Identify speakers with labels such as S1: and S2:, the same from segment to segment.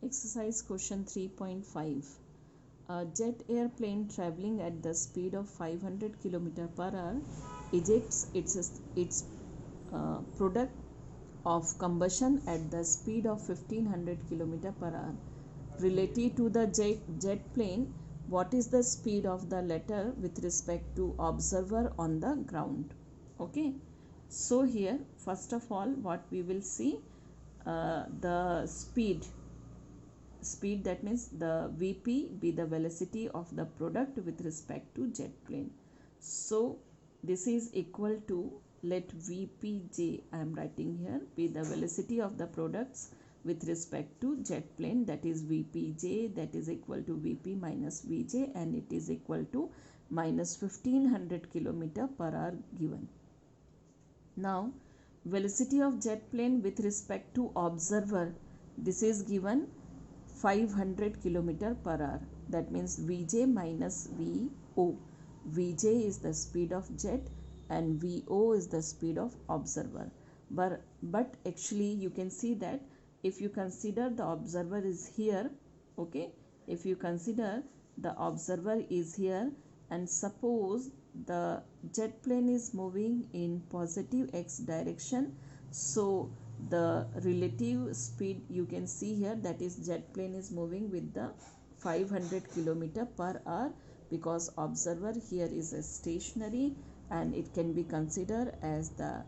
S1: Exercise question 3.5. A jet airplane traveling at the speed of 500 km per hour ejects its product of combustion at the speed of 1500 km per hour. Relative to the jet plane, what is the speed of the latter with respect to observer on the ground? Okay, so here first of all what we will see, the speed, that means the Vp be the velocity of the product with respect to jet plane. So this is equal to, let Vpj, I am writing here, be the velocity of the products with respect to jet plane, that is Vpj, that is equal to Vp minus Vj, and it is equal to minus 1500 km per hour given. Now velocity of jet plane with respect to observer, this is given 500 km per hour, that means Vj minus Vo. Vj is the speed of jet and Vo is the speed of observer. But actually you can see that if you consider the observer is here, okay, if you consider the observer is here and suppose the jet plane is moving in positive x direction, so the relative speed you can see here, that is jet plane is moving with the 500 km per hour, because observer here is a stationary and it can be considered as the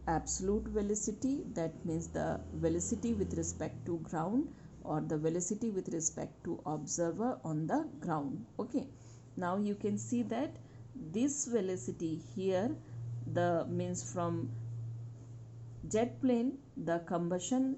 S1: absolute velocity, that means the velocity with respect to ground or the velocity with respect to observer on the ground. Okay, now you can see that this velocity here, the means from jet plane the combustion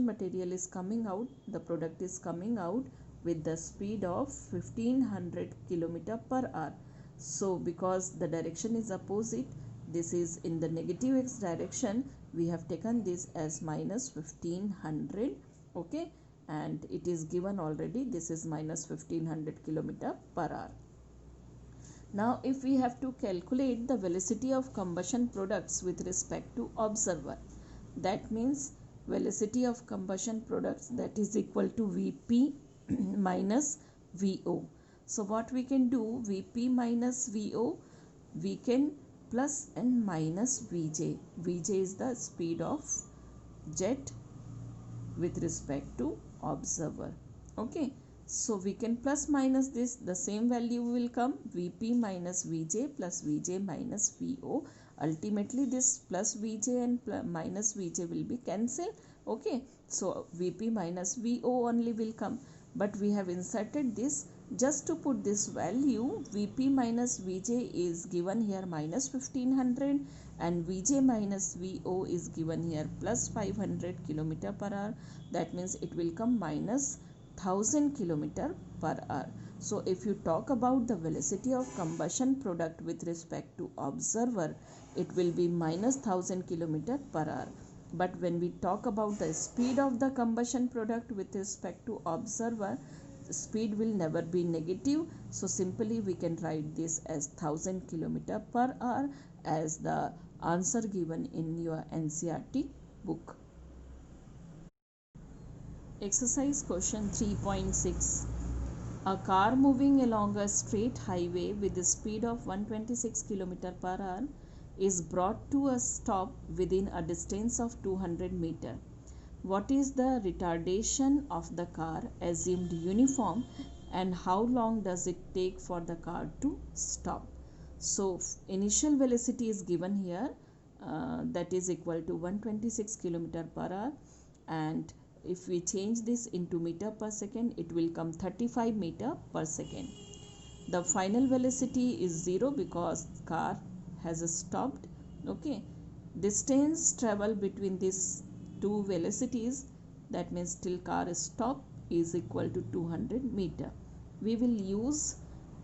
S1: material is coming out, the product is coming out with the speed of 1500 km per hour. So because the direction is opposite, this is in the negative x direction, we have taken this as minus 1500. Okay, and it is given already, this is minus 1500 km per hour. Now if we have to calculate the velocity of combustion products with respect to observer, that means velocity of combustion products, that is equal to Vp minus Vo. So what we can do, Vp minus Vo, we can plus and minus Vj. Vj is the speed of jet with respect to observer. Okay, so we can plus minus this, the same value will come, Vp minus Vj plus Vj minus Vo. Ultimately this plus Vj and minus Vj will be cancelled. Okay, so Vp minus Vo only will come, but we have inserted this just to put this value. Vp minus Vj is given here minus 1500 and Vj minus Vo is given here plus 500 km per hour, that means it will come minus 1000 km per hour. So if you talk about the velocity of combustion product with respect to observer, it will be minus 1000 km per hour. But when we talk about the speed of the combustion product with respect to observer, speed will never be negative. So simply we can write this as 1000 km per hour as the answer given in your NCERT book. Exercise question 3.6. A car moving along a straight highway with a speed of 126 km per hour is brought to a stop within a distance of 200 meters. What is the retardation of the car assumed uniform, and how long does it take for the car to stop? So initial velocity is given here, that is equal to 126 km per hour, and if we change this into meter per second, it will come 35 meter per second. The final velocity is 0 because car has stopped. Okay, distance traveled between these two velocities, that means till car is stopped, is equal to 200 meter. We will use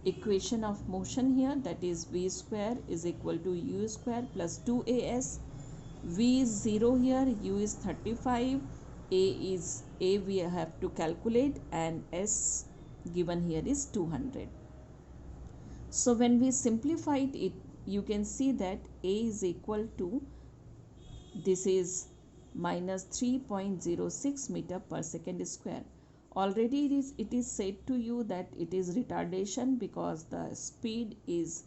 S1: equation of motion here, that is v square is equal to u square plus 2as. V is 0 here, u is 35, a we have to calculate, and s given here is 200. So when we simplified it, you can see that a is equal to, this is minus 3.06 meter per second square. Already it is said to you that it is retardation because the speed is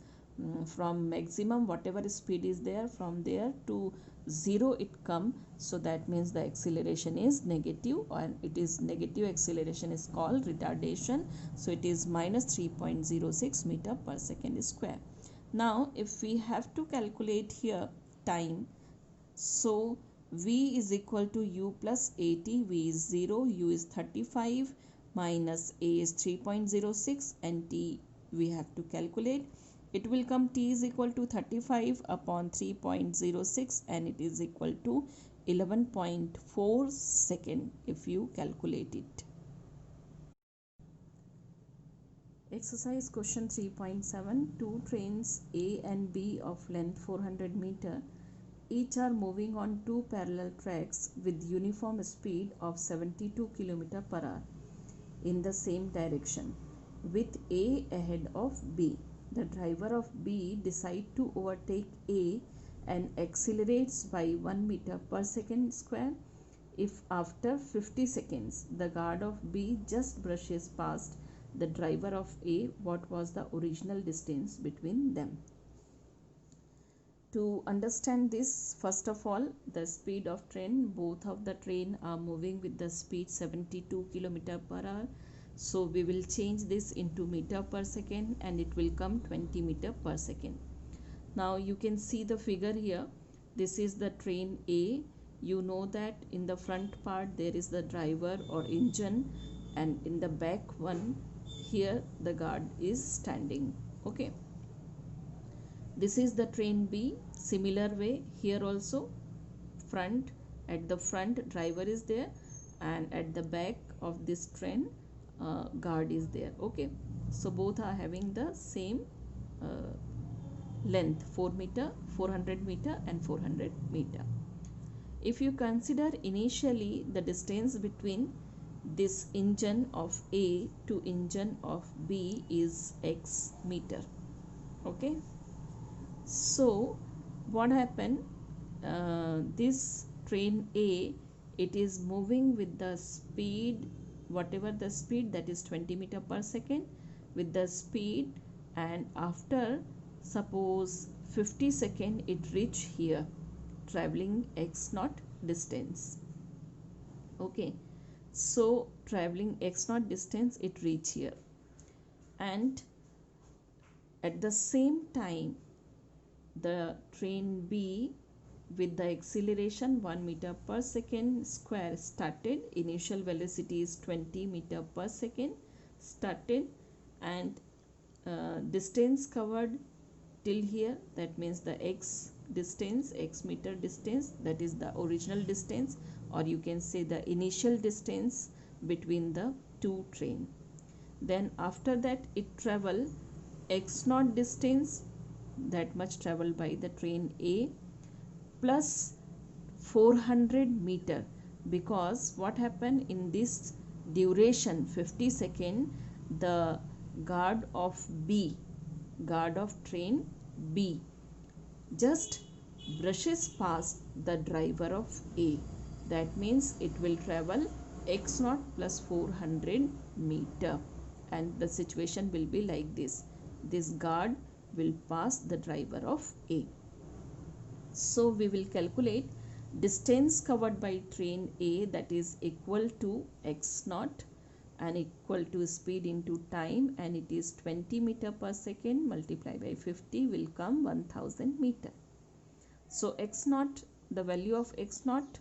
S1: from maximum, whatever speed is there, from there to 0 it come, so that means the acceleration is negative, and it is negative acceleration is called retardation. So it is minus 3.06 meter per second square. Now if we have to calculate here time, so v is equal to u plus at. V is 0, u is 35, minus a is 3.06, and t we have to calculate. It will come t is equal to 35 upon 3.06, and it is equal to 11.4 second if you calculate it. Exercise question 3.7. Two trains A and B of length 400 meter each are moving on two parallel tracks with uniform speed of 72 km per hour in the same direction, with A ahead of B. The driver of B decides to overtake A and accelerates by 1 meter per second square if after 50 seconds the guard of B just brushes past the driver of A. What was the original distance between them? To understand this, first of all, the speed of train, both of the train are moving with the speed 72 km per hour. So we will change this into meter per second, and it will come 20 meter per second. Now you can see the figure here. This is the train A. You know that in the front part there is the driver or engine, and in the back one here the guard is standing. Okay. This is the train B. Similar way here also, front, at the front driver is there, and at the back of this train guard is there. Okay, so both are having the same length, 4 meter, 400 meter and 400 meter. If you consider initially the distance between this engine of A to engine of B is x meter. Okay, so what happened, this train A, it is moving with the speed, whatever the speed, that is 20 meter per second with the speed, and after suppose 50 second it reach here traveling x naught distance. Okay, so traveling x naught distance it reach here, and at the same time the train B with the acceleration 1 meter per second square started. Initial velocity is 20 meter per second started, and distance covered till here, that means the x distance, x meter distance, that is the original distance, or you can say the initial distance between the two train. Then after that it travel x naught distance, that much traveled by the train A, plus 400 meter, because what happened in this duration 50 second, the guard of B, guard of train B just brushes past the driver of A. That means it will travel x naught plus 400 meter, and the situation will be like this. This guard will pass the driver of A. So we will calculate distance covered by train A, that is equal to x naught and equal to speed into time, and it is 20 meter per second multiplied by 50 will come 1000 meter. So x naught, the value of x naught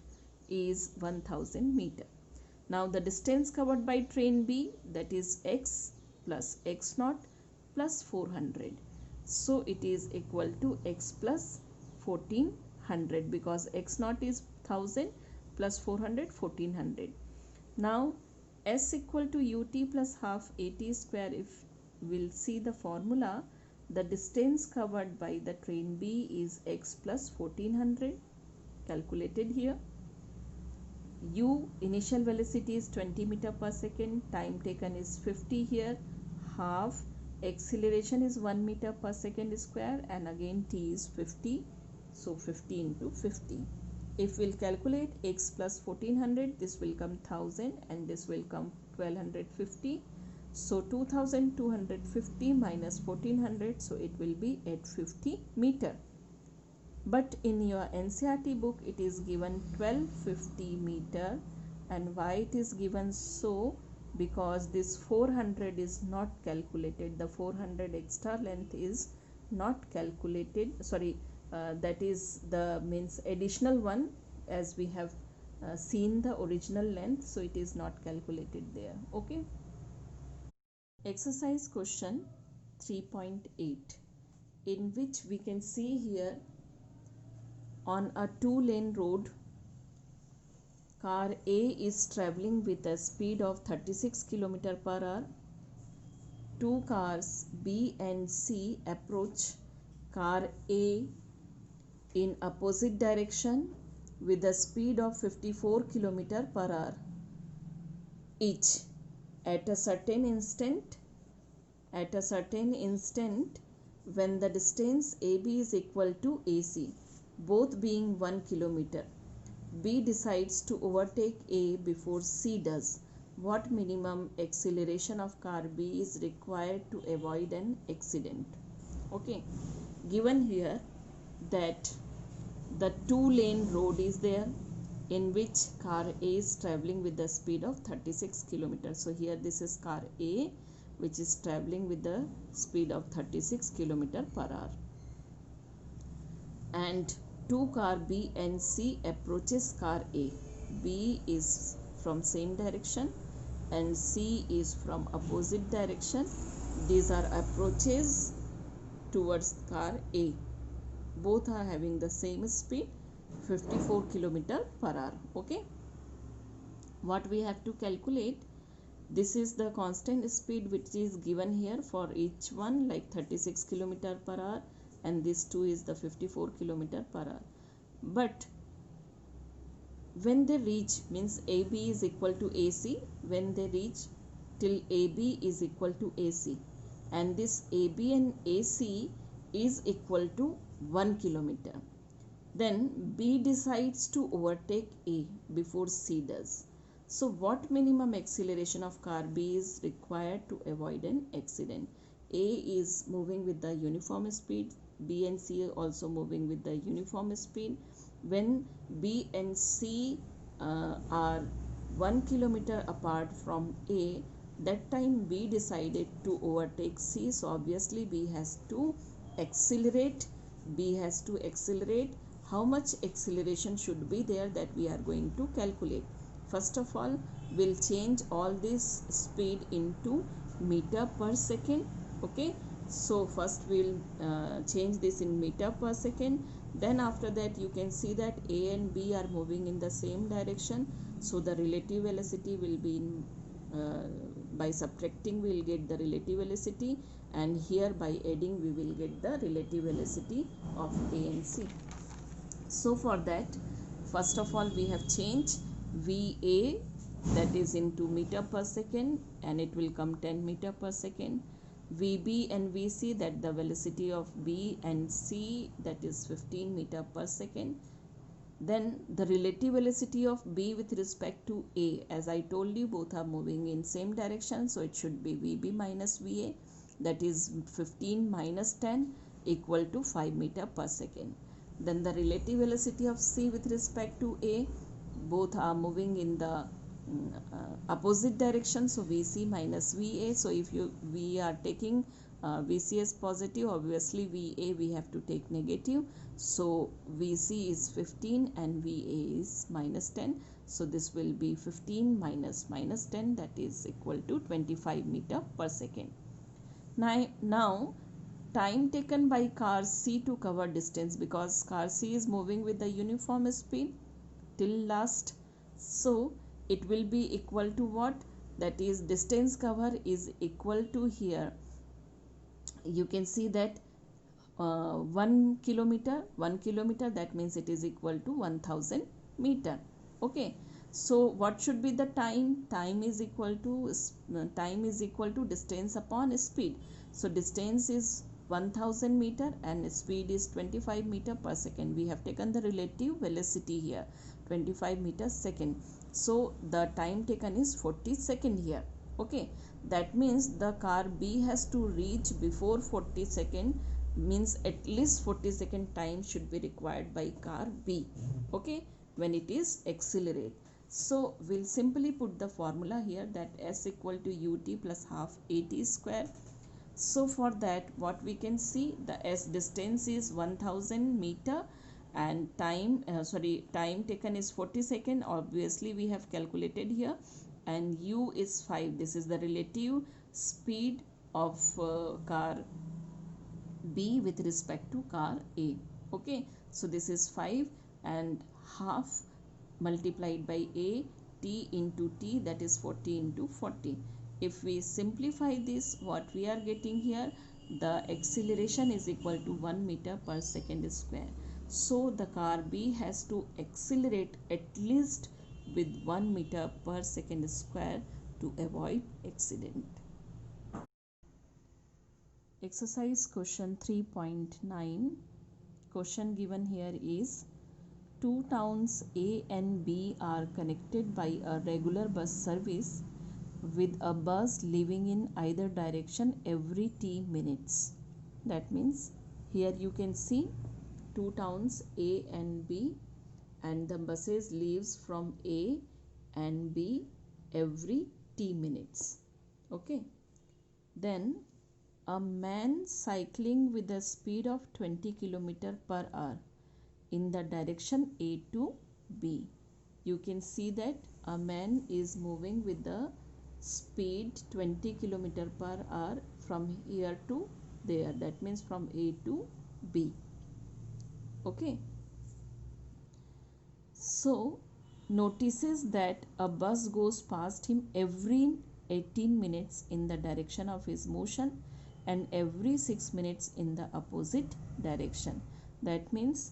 S1: is 1000 meter. Now the distance covered by train B, that is x plus x naught plus 400. So it is equal to x plus 1400, because x naught is 1000 plus 400, 1400. Now s equal to ut plus half at square. If we'll see the formula, the distance covered by the train B is x plus 1400 calculated here. U initial velocity is 20 meter per second, time taken is 50 here, half acceleration is 1 meter per second square, and again t is 50, so 50 into 50. If we'll calculate x plus 1400, this will come 1000 and this will come 1250. So 2250 minus 1400, so it will be 850 meter. But in your NCERT book it is given 1250 meter. And why it is given so? Because this 400 is not calculated. The 400 extra length is not calculated. Sorry, that is the means additional one, as we have seen the original length, so it is not calculated there. Okay. Exercise question 3.8, in which we can see here, on a 2-lane road, car A is traveling with a speed of 36 km per hour. Two cars B and C approach car A in opposite direction with a speed of 54 km per hour each. At a certain instant, when the distance AB is equal to AC, both being 1 km, B decides to overtake A before C does. What minimum acceleration of car B is required to avoid an accident? Okay, given here that the 2-lane road is there, in which car A is traveling with the speed of 36 km. So here this is car A, which is traveling with the speed of 36 km per hour. And two car B and C approaches car A. B is from same direction and C is from opposite direction. These are approaches towards car A. Both are having the same speed, 54 km per hour. Okay. What we have to calculate, this is the constant speed which is given here for each one, like 36 km per hour, and this 2 is the 54 km per hour. But when they reach, means AB is equal to AC, when they reach till AB is equal to AC, and this AB and AC is equal to 1 km, then B decides to overtake A before C does. So what minimum acceleration of car B is required to avoid an accident? A is moving with the uniform speed, B and C are also moving with the uniform speed. When B and C are 1 km apart from A, that time B decided to overtake C, so obviously B has to accelerate. How much acceleration should be there, that we are going to calculate. First of all, we'll change all this speed into meter per second. Okay, so first we'll change this in meter per second. Then after that, you can see that A and B are moving in the same direction, so the relative velocity will be in by subtracting we will get the relative velocity, and here by adding we will get the relative velocity of A and C. So for that, first of all, we have changed VA, that is into meter per second, and it will come 10 meter per second. VB and VC, that the velocity of B and C, that is 15 meter per second. Then the relative velocity of B with respect to A, as I told you, both are moving in same direction, so it should be VB minus VA, that is 15 minus 10 equal to 5 meter per second. Then the relative velocity of C with respect to A, both are moving in the opposite direction, so VC minus VA. So if we are taking VC as positive, obviously VA we have to take negative, so VC is 15 and VA is minus 10, so this will be 15 minus 10, that is equal to 25 meter per second. Now time taken by car C to cover distance, because car C is moving with the uniform speed till last, so it will be equal to what? That is distance cover is equal to, here you can see that 1 kilometer, that means it is equal to 1000 meter. Okay, so what should be the time? Time is equal to distance upon speed. So distance is 1000 meter and speed is 25 meter per second. We have taken the relative velocity here, 25 meters second. So the time taken is 40 second here. Okay, that means the car B has to reach before 40 second, means at least 40 second time should be required by car B. Okay, when it is accelerate. So we'll simply put the formula here, that S equal to ut plus half at square. So for that, what we can see, the S distance is 1000 meter and time taken is 40 second. Obviously we have calculated here, and U is 5. This is the relative speed of car B with respect to car A. Okay, so this is 5 and half multiplied by A, T into T, that is 40 into 40. If we simplify this, what we are getting here, the acceleration is equal to 1 meter per second square. So the car B has to accelerate at least with 1 meter per second square to avoid accident. Exercise question 3.9. Question given here is, two towns A and B are connected by a regular bus service with a bus leaving in either direction every t minutes. That means here you can see two towns A and B, and the buses leaves from A and B every t minutes. Okay, then a man cycling with a speed of 20 km per hour in the direction A to B. You can see that a man is moving with the speed 20 km per hour from here to there. That means from A to B. Okay. So notices that a bus goes past him every 18 minutes in the direction of his motion and every 6 minutes in the opposite direction. That means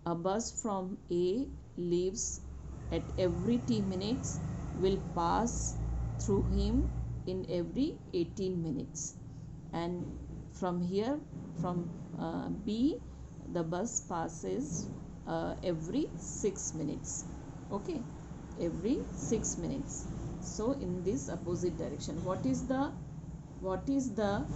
S1: a bus from A leaves at every t minutes, will pass through him in every 18 minutes, and from here from B the bus passes every 6 minutes. Okay, every 6 minutes. So in this opposite direction, what is the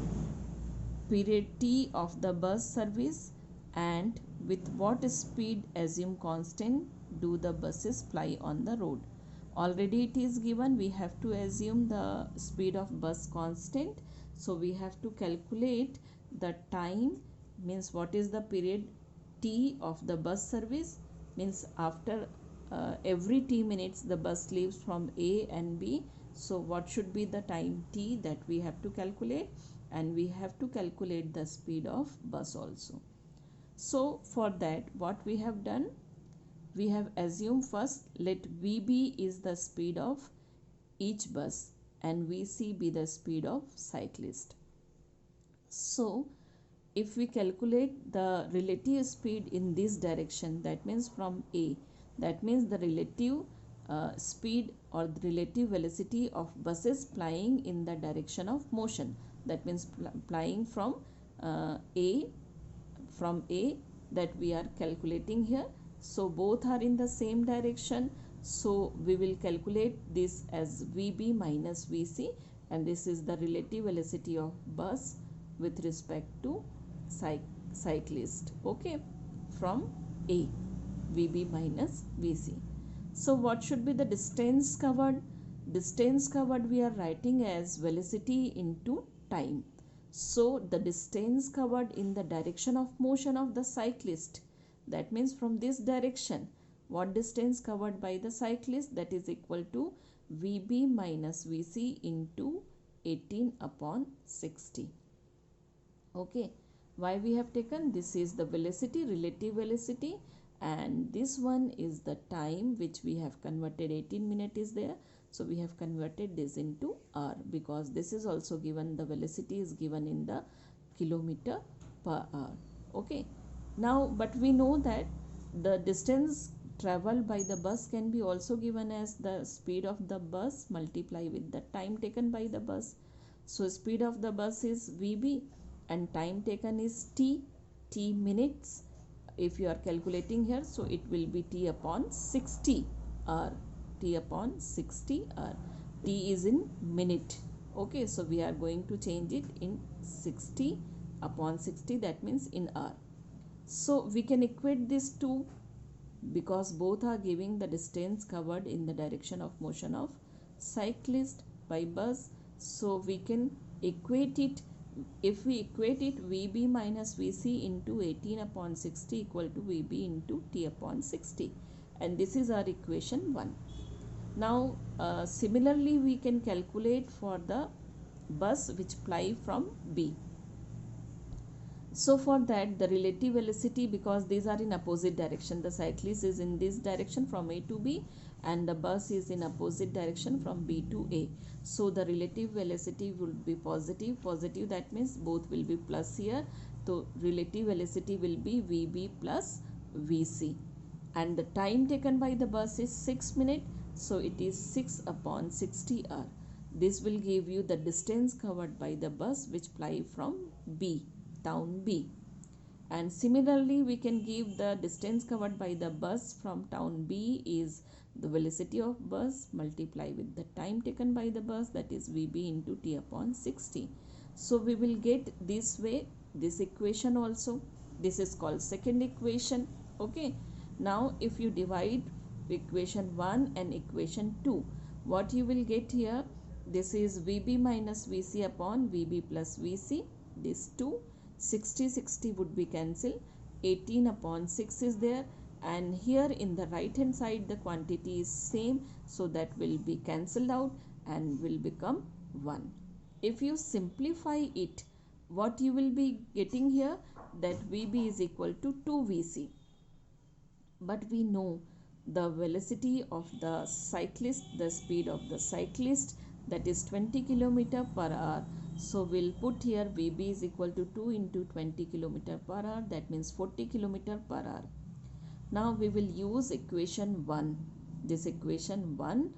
S1: period t of the bus service, and with what speed, assume constant, do the buses ply on the road? Already it is given, we have to assume the speed of bus constant. So we have to calculate the time, means what is the period t of the bus service, means after every t minutes the bus leaves from A and B. So what should be the time t that we have to calculate, and we have to calculate the speed of bus also. So for that, what we have done, we have assumed first, let VB is the speed of each bus and VC be the speed of cyclist. So if we calculate the relative speed in this direction, that means from A, that means the relative speed or the relative velocity of buses plying in the direction of motion, that means plying from A that we are calculating here. So both are in the same direction, so we will calculate this as VB minus VC, and this is the relative velocity of bus with respect to cyclist. Okay, from A, VB minus VC. So what should be the distance covered? Distance covered we are writing as velocity into time. So the distance covered in the direction of motion of the cyclist, that means from this direction, what distance covered by the cyclist, that is equal to VB minus VC into 18 upon 60. Okay, why we have taken this is the velocity, relative velocity, and this one is the time which we have converted. 18 minute is there, so we have converted this into hour, because this is also given, the velocity is given in the kilometer per hour. Okay, now but we know that the distance traveled by the bus can be also given as the speed of the bus multiply with the time taken by the bus. So speed of the bus is VB, and time taken is t minutes. If you are calculating here, so it will be t upon 60 hour, t upon 60 hour. T is in minute. Okay, so we are going to change it in 60 upon 60, that means in hour. So we can equate these two because both are giving the distance covered in the direction of motion of cyclist by bus. So we can equate it. If we equate it, VB minus VC into 18 upon 60 equal to VB into T upon 60, and this is our equation 1. Now similarly we can calculate for the bus which ply from B. So for that, the relative velocity, because these are in opposite direction, the cyclist is in this direction from A to B and the bus is in opposite direction from B to A. So the relative velocity will be positive. Positive, that means both will be plus here. So relative velocity will be VB plus VC. And the time taken by the bus is 6 minutes. So it is 6 upon 60 hour. This will give you the distance covered by the bus which ply from B, town B. And similarly we can give the distance covered by the bus from town B is the velocity of bus multiply with the time taken by the bus, that is VB into T upon 60. So we will get this way this equation also. This is called second equation. Okay, now if you divide equation 1 and equation 2, what you will get here, this is VB minus VC upon VB plus VC, this 2, 60 would be cancelled, 18 upon 6 is there, and here in the right hand side the quantity is same, so that will be cancelled out and will become 1. If you simplify it, what you will be getting here, that VB is equal to 2VC. But we know the velocity of the cyclist, the speed of the cyclist, that is 20 km per hour. So we'll put here VB is equal to 2 into 20 km per hour, that means 40 km per hour. Now we will use equation 1, this equation 1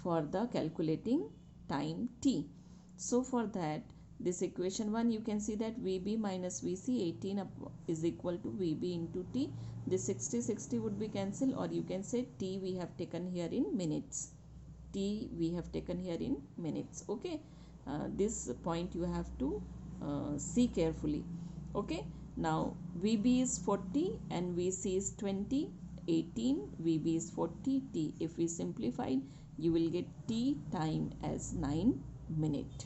S1: for the calculating time t. So for that, this equation 1, you can see that VB minus VC 18 is equal to VB into T. This 60 would be cancelled, or you can say T we have taken here in minutes. T we have taken here in minutes. Okay, this point you have to see carefully. Okay, now VB is 40 and VC is 20, 18, VB is 40, T. If we simplify, you will get T time as 9 minutes.